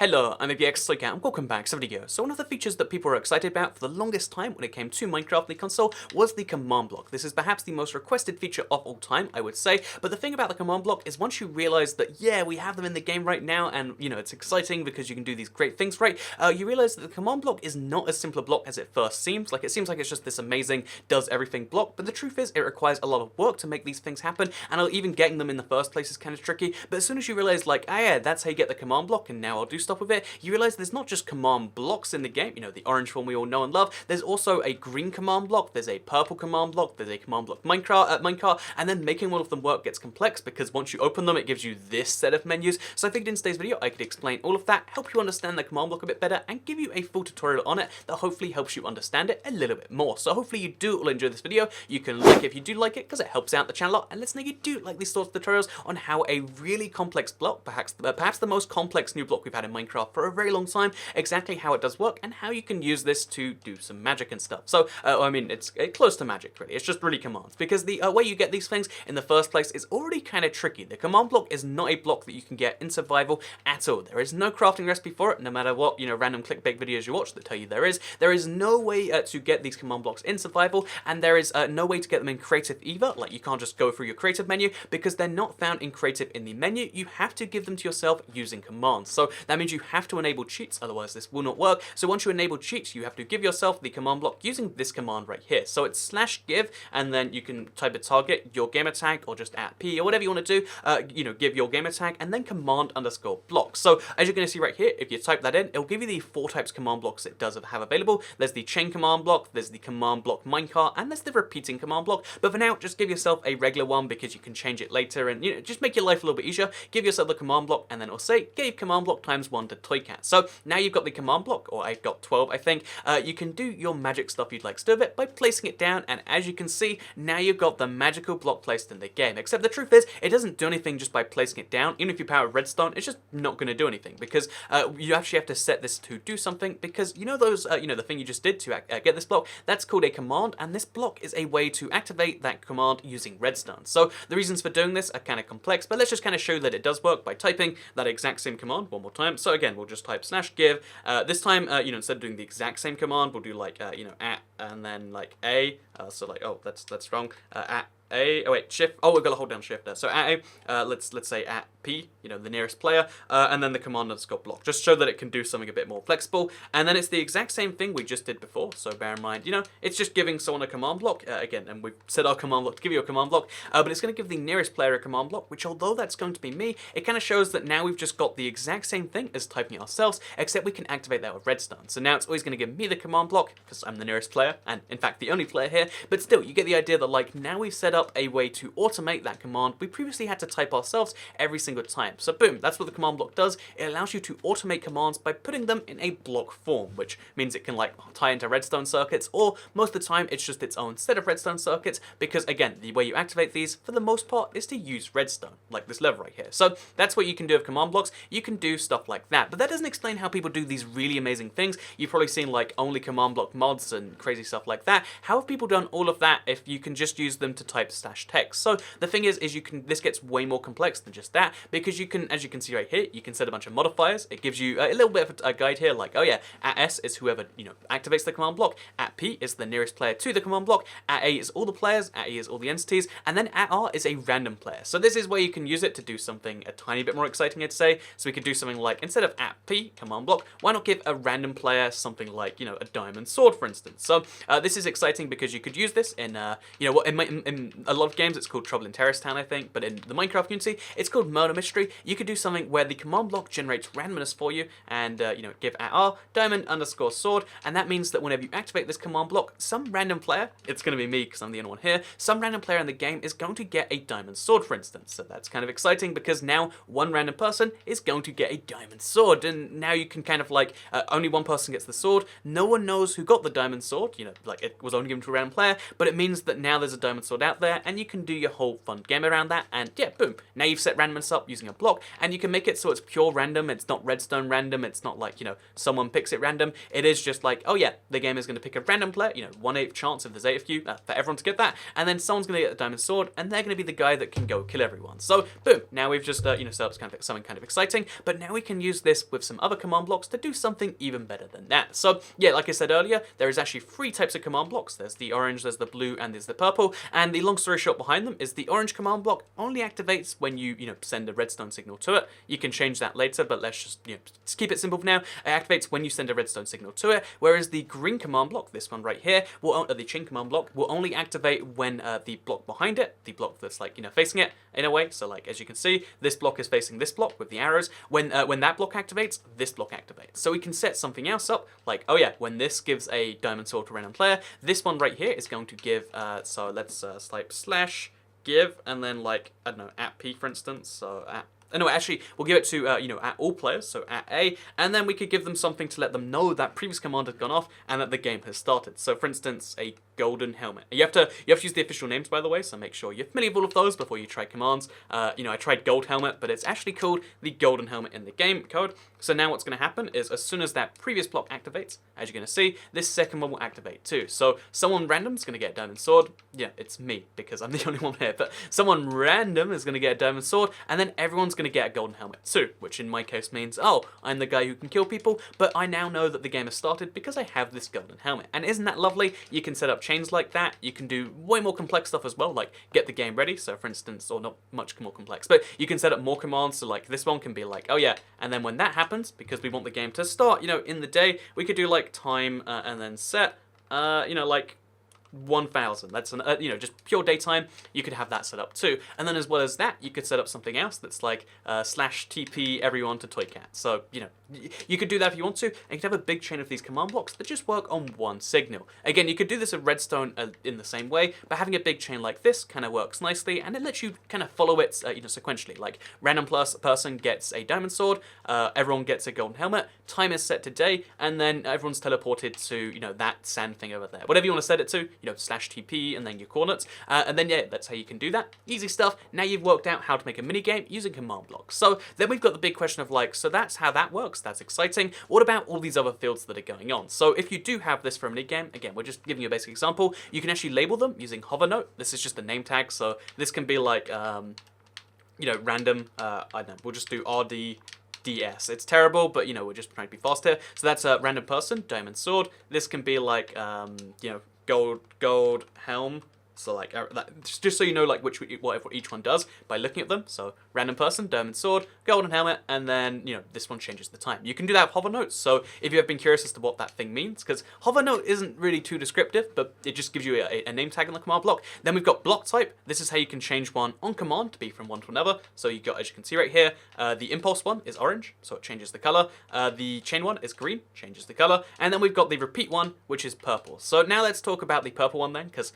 Hello, I'm ABX and welcome back to the video. So one of the features that people were excited about for the longest time when it came to Minecraft the console was the command block. This is perhaps the most requested feature of all time, I would say, but the thing about the command block is once you realize that, yeah, we have them in the game right now and, you know, it's exciting because you can do these great things, right? You realize that the command block is not as simple a block as it first seems. Like, it seems like it's just this amazing, does everything block, but the truth is it requires a lot of work to make these things happen, and even getting them in the first place is kind of tricky, but as soon as you realize, like, ah yeah, that's how you get the command block, and now I'll do stuff with it, you realize there's not just command blocks in the game, you know, the orange one we all know and love, there's also a green command block, there's a purple command block, there's a command block minecart, and then making all of them work gets complex because once you open them, it gives you this set of menus. So I figured in today's video I could explain all of that, help you understand the command block a bit better, and give you a full tutorial on it that hopefully helps you understand it a little bit more. So hopefully you do all enjoy this video. You can like it if you do like it because it helps out the channel a lot, and let us know you do like these sorts of tutorials on how a really complex block, perhaps the most complex new block we've had in Minecraft for a very long time, exactly how it does work and how you can use this to do some magic and stuff. So, I mean, it's close to magic, really. It's just really commands, because the way you get these things in the first place is already kind of tricky. The command block is not a block that you can get in survival at all. There is no crafting recipe for it, no matter what, you know, random clickbait videos you watch that tell you there is. There is no way to get these command blocks in survival, and there is no way to get them in creative either. Like, you can't just go through your creative menu, because they're not found in creative in the menu. You have to give them to yourself using commands. So that means you have to enable cheats, otherwise this will not work. So once you enable cheats, you have to give yourself the command block using this command right here. So it's /give, and then you can type a target, your gamer tag, or just @p, or whatever you want to do, you know, give your gamer tag, and then command_block. So as you're going to see right here, if you type that in, it'll give you the 4 types command blocks it does have available. There's the chain command block, there's the command block minecart, and there's the repeating command block. But for now, just give yourself a regular one because you can change it later, and, you know, just make your life a little bit easier. Give yourself the command block, and then it'll say gave command block ×1 to Toycat. So now you've got the command block, or I've got 12, I think. You can do your magic stuff you'd like to do with it by placing it down, and as you can see, now you've got the magical block placed in the game. Except the truth is, it doesn't do anything just by placing it down. Even if you power redstone, it's just not going to do anything, because you actually have to set this to do something, because you know those, you know, the thing you just did to get this block, that's called a command, and this block is a way to activate that command using redstone. So the reasons for doing this are kind of complex, but let's just kind of show that it does work by typing that exact same command one more time. So again, we'll just type /give. This time, you know, instead of doing the exact same command, we'll do like, you know, and then like a, so like, oh, that's wrong, oh wait, shift, oh, we've got to hold down shift there. So let's say @p, you know, the nearest player, and then the command _block, just show that it can do something a bit more flexible. And then it's the exact same thing we just did before, so bear in mind, you know, it's just giving someone a command block, again, and we've set our command block to give you a command block, but it's going to give the nearest player a command block, which, although that's going to be me, it kind of shows that now we've just got the exact same thing as typing it ourselves, except we can activate that with redstone. So now it's always going to give me the command block, because I'm the nearest player, and in fact the only player here, but still, you get the idea that, like, now we've set up a way to automate that command we previously had to type ourselves every single time. So boom, that's what the command block does. It allows you to automate commands by putting them in a block form, which means it can, like, tie into redstone circuits, or most of the time it's just its own set of redstone circuits, because again, the way you activate these for the most part is to use redstone, like this lever right here. So that's what you can do with command blocks. You can do stuff like that, but that doesn't explain how people do these really amazing things. You've probably seen, like, only command block mods and crazy stuff like that. How have people done all of that if you can just use them to type /text? So the thing is you can, this gets way more complex than just that, because you can, as you can see right here, you can set a bunch of modifiers. It gives you a little bit of a guide here, like, oh yeah, @s is whoever, you know, activates the command block, @p is the nearest player to the command block, @a is all the players, @e is all the entities, and then @r is a random player. So this is where you can use it to do something a tiny bit more exciting, I'd say. So we could do something like, instead of @p command block, why not give a random player something like, you know, a diamond sword, for instance. So this is exciting because you could use this in, you know, in a lot of games it's called Trouble in Terrorist Town, I think, but in the Minecraft community, it's called Murder Mystery. You could do something where the command block generates randomness for you, and, you know, give @r diamond_sword, and that means that whenever you activate this command block, some random player, it's going to be me because I'm the only one here, some random player in the game is going to get a diamond sword, for instance. So that's kind of exciting, because now one random person is going to get a diamond sword, and now you can kind of, like, only one person gets the sword, no one knows who got the diamond sword, you know, like, it was only given to a random player, but it means that now there's a diamond sword out there, and you can do your whole fun game around that, and yeah, boom. Now you've set randomness up using a block, and you can make it so it's pure random. It's not redstone random. It's not like, someone picks it random. It is just like, oh yeah, the game is going to pick a random player, 1/8 chance if there's 8 of you, for everyone to get that, and then someone's going to get a diamond sword, and they're going to be the guy that can go kill everyone. So boom, now we've just set up something kind of exciting, but now we can use this with some other command blocks to do something even better than that. So yeah, like I said earlier, there is actually 3 types of command blocks. There's the orange, there's the blue, and there's the purple, and the long story short behind them is the orange command block only activates when you send a redstone signal to it. You can change that later, but let's just keep it simple for now. It activates when you send a redstone signal to it, whereas the green command block, this one right here, the chain command block, will only activate when the block behind it, the block that's like, facing it in a way. So like, as you can see, this block is facing this block with the arrows. When that block activates, this block activates. So we can set something else up, like, oh yeah, when this gives a diamond sword to a random player, this one right here is going to give, so let's type slash give, and then like, I don't know, at P for instance, so at, no, actually, we'll give it to, at all players, so at A, and then we could give them something to let them know that previous command had gone off and that the game has started. So, for instance, a golden helmet. You have to use the official names, by the way, so make sure you're familiar with all of those before you try commands. I tried gold helmet, but it's actually called the golden helmet in the game code. So now what's going to happen is as soon as that previous block activates, as you're going to see, this second one will activate too. So someone random is going to get a diamond sword. Yeah, it's me, because I'm the only one here, but someone random is going to get a diamond sword, and then everyone's going to get a golden helmet too, which in my case means, oh, I'm the guy who can kill people, but I now know that the game has started because I have this golden helmet. And isn't that lovely? You can set up chains like that. You can do way more complex stuff as well, like get the game ready. So for instance, or not much more complex, but you can set up more commands. So like this one can be like, oh yeah, and then when that happens, because we want the game to start, in the day, we could do like time and then set, like 1000. That's an, just pure daytime. You could have that set up too. And then as well as that, you could set up something else that's like slash TP everyone to Toycat. So, you could do that if you want to, and you could have a big chain of these command blocks that just work on one signal. Again, you could do this at redstone in the same way, but having a big chain like this kind of works nicely, and it lets you kind of follow it, sequentially. Like random person gets a diamond sword, everyone gets a golden helmet, time is set to day, and then everyone's teleported to, that sand thing over there. Whatever you want to set it to, slash TP and then your coordinates, and then yeah, that's how you can do that. Easy stuff. Now you've worked out how to make a mini game using command blocks. So then we've got the big question of like, so that's how that works. That's exciting. What about all these other fields that are going on? So if you do have this for a mini game, again, we're just giving you a basic example. You can actually label them using hover note. This is just a name tag. So this can be like, random. I don't know. We'll just do RDDS. It's terrible, but we're just trying to be fast here. So that's a random person, diamond sword. This can be like, gold helm. So like just so you know like what each one does by looking at them. So random person, diamond sword, golden helmet, and then this one changes the time. You can do that with hover notes. So if you have been curious as to what that thing means, because hover note isn't really too descriptive, but it just gives you a name tag on the command block. Then we've got block type. This is how you can change one on command to be from one to another. So you got, as you can see right here, the impulse one is orange, so it changes the color. The chain one is green, changes the color, and then we've got the repeat one, which is purple. So now let's talk about the purple one then, because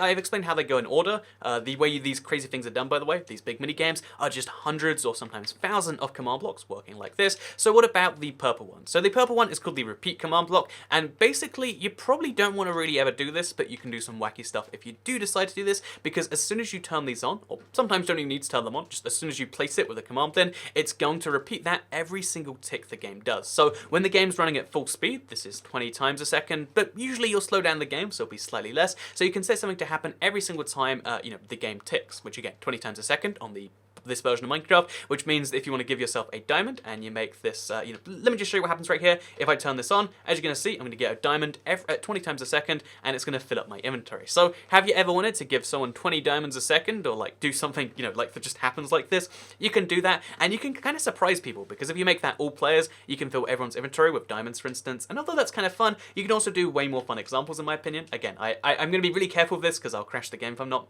I've explained how they go in order. The way these crazy things are done, by the way, these big mini games are just hundreds or sometimes thousands of command blocks working like this. So what about the purple one? So the purple one is called the repeat command block, and basically you probably don't want to really ever do this, but you can do some wacky stuff if you do decide to do this, because as soon as you turn these on, or sometimes don't even need to turn them on, just as soon as you place it with a command then, it's going to repeat that every single tick the game does. So when the game's running at full speed, this is 20 times a second, but usually you'll slow down the game, so it'll be slightly less. So you can set something to happen every single time the game ticks, which again 20 times a second on this version of Minecraft, which means if you want to give yourself a diamond and you make this, let me just show you what happens right here. If I turn this on, as you're going to see, I'm going to get a diamond at 20 times a second, and it's going to fill up my inventory. So have you ever wanted to give someone 20 diamonds a second, or like do something, like that just happens like this? You can do that, and you can kind of surprise people, because if you make that all players, you can fill everyone's inventory with diamonds, for instance. And although that's kind of fun, you can also do way more fun examples, in my opinion. Again, I'm going to be really careful with this, because I'll crash the game if I'm not,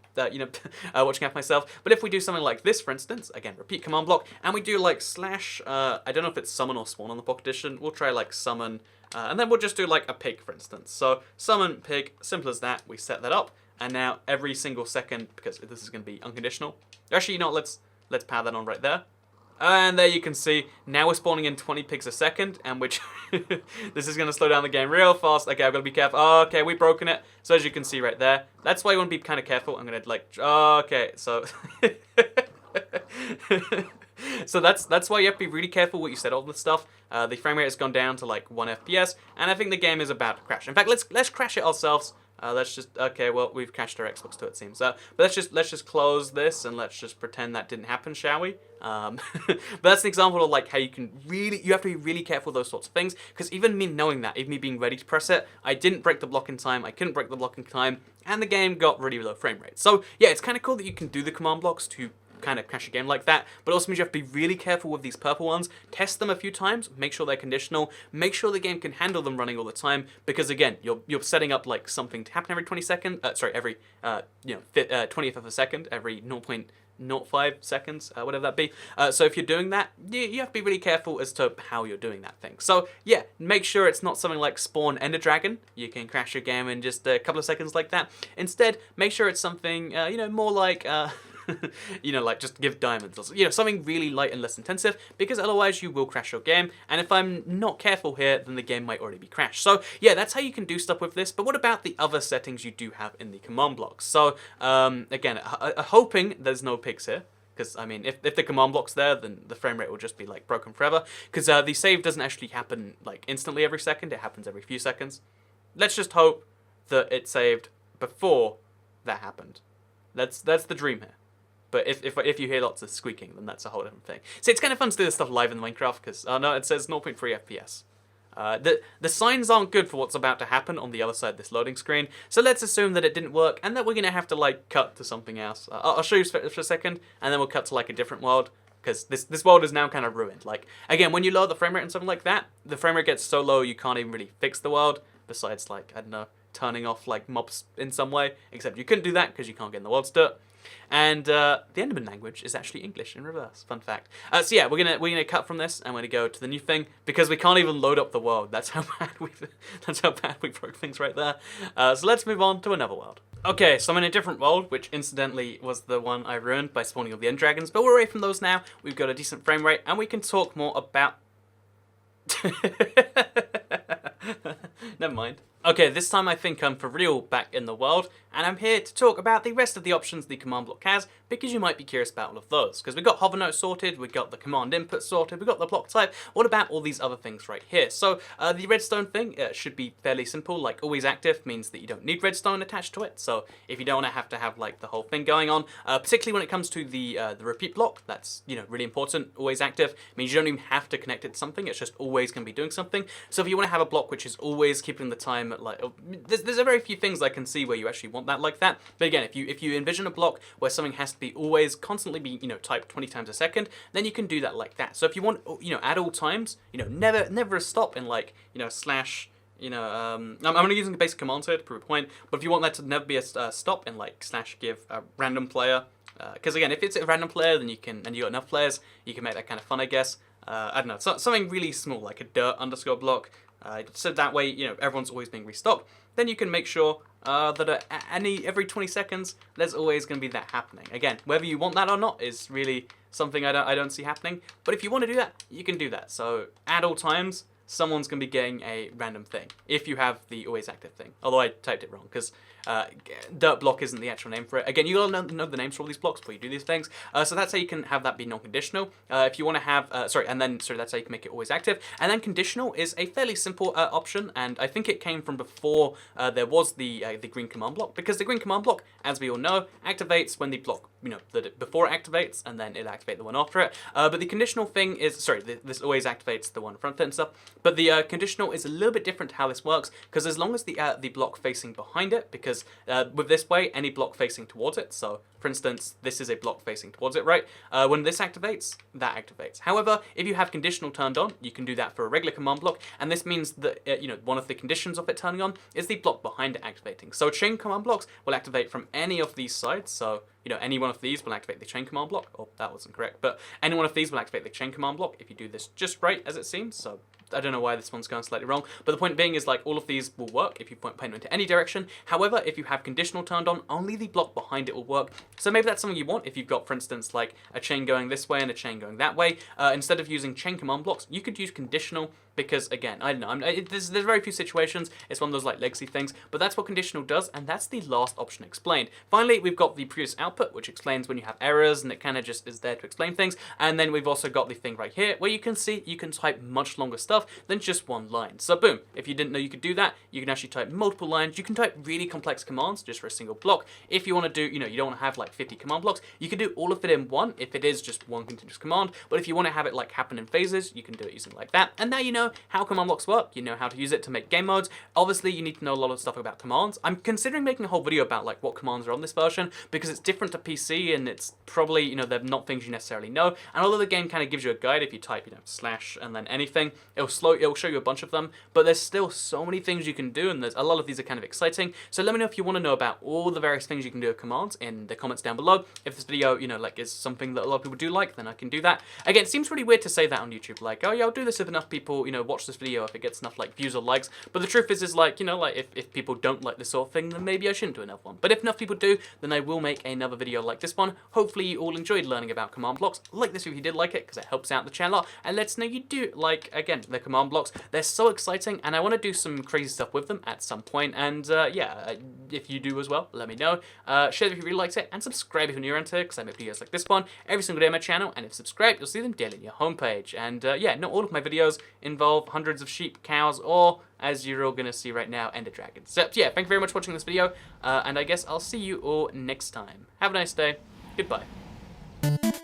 watching out for myself. But if we do something like this, for instance, again, repeat command block, and we do like slash, I don't know if it's summon or spawn on the pocket edition. We'll try like summon, and then we'll just do like a pig, for instance. So summon pig, simple as that. We set that up, and now every single second, because this is going to be unconditional. Actually, let's power that on right there. And there you can see, now we're spawning in 20 pigs a second, and which this is going to slow down the game real fast. Okay, I've got to be careful. Oh, okay, we've broken it. So as you can see right there, that's why you want to be kind of careful. I'm going to like, okay, so... So that's why you have to be really careful what you set all this stuff. The frame rate has gone down to like 1 FPS, and I think the game is about to crash. In fact, let's crash it ourselves. Let's just okay. Well, we've crashed our Xbox too, it seems. But let's just close this and let's just pretend that didn't happen, shall we? But that's an example of like how you have to be really careful with those sorts of things. Because even me knowing that, even me being ready to press it, I didn't break the block in time. I couldn't break the block in time, and the game got really low frame rate. So yeah, it's kind of cool that you can do the command blocks to kind of crash a game like that, but also means you have to be really careful with these purple ones. Test them a few times, make sure they're conditional, make sure the game can handle them running all the time, because again, you're setting up like something to happen every 20 seconds, every 20th of a second, every 0.05 seconds, whatever that be. So if you're doing that, you have to be really careful as to how you're doing that thing. So yeah, make sure it's not something like spawn Ender Dragon. You can crash your game in just a couple of seconds like that. Instead, make sure it's something, more like, like just give diamonds or something really light and less intensive, because otherwise you will crash your game, and if I'm not careful here, then the game might already be crashed. So yeah, that's how you can do stuff with this. But what about the other settings you do have in the command blocks? So again, hoping there's no pigs here, because I mean, if the command block's there, then the frame rate will just be like broken forever, because the save doesn't actually happen like instantly every second, it happens every few seconds. Let's just hope that it saved before that happened. That's the dream here. But if you hear lots of squeaking, then that's a whole different thing. See, it's kind of fun to do this stuff live in Minecraft, because, oh no, it says 0.3 FPS. The signs aren't good for what's about to happen on the other side of this loading screen, so let's assume that it didn't work, and that we're going to have to, like, cut to something else. I'll show you for a second, and then we'll cut to, like, a different world, because this world is now kind of ruined. Like, again, when you lower the frame rate and something like that, the frame rate gets so low you can't even really fix the world, besides, like, I don't know, turning off, like, mobs in some way, except you couldn't do that because you can't get in the world dirt. And the Enderman language is actually English in reverse. Fun fact. So yeah, we're gonna cut from this and we're gonna go to the new thing, because we can't even load up the world. That's how bad we broke things right there. So let's move on to another world. Okay, so I'm in a different world, which incidentally was the one I ruined by spawning all the end dragons. But we're away from those now. We've got a decent frame rate, and we can talk more about. Never mind. Okay, this time I think I'm for real back in the world, and I'm here to talk about the rest of the options the command block has, because you might be curious about all of those. Because we've got hover note sorted, we've got the command input sorted, we've got the block type. What about all these other things right here? So the redstone thing should be fairly simple. Like, always active means that you don't need redstone attached to it. So if you don't want to have like the whole thing going on, particularly when it comes to the repeat block, that's really important. Always active means you don't even have to connect it to something. It's just always going to be doing something. So if you want to have a block which is always keeping the time at like, there's a very few things I can see where you actually want that like that. But again, if you envision a block where something has to be always constantly be typed 20 times a second, then you can do that like that. So if you want at all times, never a stop in like slash. I'm only using the basic commands here to prove a point, but if you want that to never be a stop in like slash give a random player, because again, if it's a random player, then you got enough players, you can make that kind of fun, I guess. I don't know, something really small like a dirt underscore block, so that way everyone's always being restocked. Then you can make sure that every 20 seconds there's always going to be that happening. Again, whether you want that or not is really something I don't see happening. But if you want to do that, you can do that. So at all times, someone's going to be getting a random thing if you have the always active thing. Although I typed it wrong, because dirt block isn't the actual name for it. Again, you gotta know the names for all these blocks before you do these things. So that's how you can have that be non-conditional. If you want to have, that's how you can make it always active. And then conditional is a fairly simple option, and I think it came from before there was the green command block, because the green command block, as we all know, activates when the block, before it activates, and then it'll activate the one after it. But the conditional thing is, this always activates the one in front of it and stuff. But the conditional is a little bit different to how this works, because as long as the block facing behind it, because with this way, any block facing towards it, so for instance, this is a block facing towards it, right? When this activates, that activates. However, if you have conditional turned on, you can do that for a regular command block, and this means that one of the conditions of it turning on is the block behind it activating. So chain command blocks will activate from any of these sides, so any one of these will activate the chain command block. Oh, that wasn't correct, but any one of these will activate the chain command block if you do this just right, as it seems. So I don't know why this one's going slightly wrong, but the point being is like all of these will work if you point them into any direction. However, if you have conditional turned on, only the block behind it will work. So maybe that's something you want if you've got, for instance, like a chain going this way and a chain going that way. Instead of using chain command blocks, you could use conditional, because again, I don't know, there's very few situations, it's one of those like legacy things, but that's what conditional does, and that's the last option explained. Finally, we've got the previous output, which explains when you have errors, and it kind of just is there to explain things, and then we've also got the thing right here, where you can see you can type much longer stuff than just one line. So boom, if you didn't know you could do that, you can actually type multiple lines, you can type really complex commands just for a single block. If you want to do, you know, you don't want to have like 50 command blocks, you can do all of it in one, if it is just one continuous command, but if you want to have it like happen in phases, you can do it using like that, and now you know how command blocks work, you know how to use it to make game modes. Obviously, you need to know a lot of stuff about commands. I'm considering making a whole video about like what commands are on this version, because it's different to PC, and it's probably, you know, they're not things you necessarily know, and although the game kind of gives you a guide, if you type, you know, slash and then anything, it'll show you a bunch of them, but there's still so many things you can do, and there's a lot of these are kind of exciting. So let me know if you want to know about all the various things you can do with commands in the comments down below. If this video, you know, like is something that a lot of people do like, then I can do that. Again, it seems really weird to say that on YouTube, like, oh yeah, I'll do this if enough people, you know, watch this video, if it gets enough like views or likes, but the truth is like, you know, like if people don't like this sort of thing, then maybe I shouldn't do another one. But if enough people do, then I will make another video like this one. Hopefully you all enjoyed learning about command blocks. Like this if you did like it, because it helps out the channel, and lets know you do like, again, the command blocks. They're so exciting, and I want to do some crazy stuff with them at some point, and yeah, if you do as well, let me know. Share if you really liked it, and subscribe if you're new into it, because I make videos like this one every single day on my channel, and if you subscribe, you'll see them daily on your homepage. And yeah, not all of my videos involve hundreds of sheep, cows, or, as you're all going to see right now, Ender Dragons. So yeah, thank you very much for watching this video, and I guess I'll see you all next time. Have a nice day. Goodbye.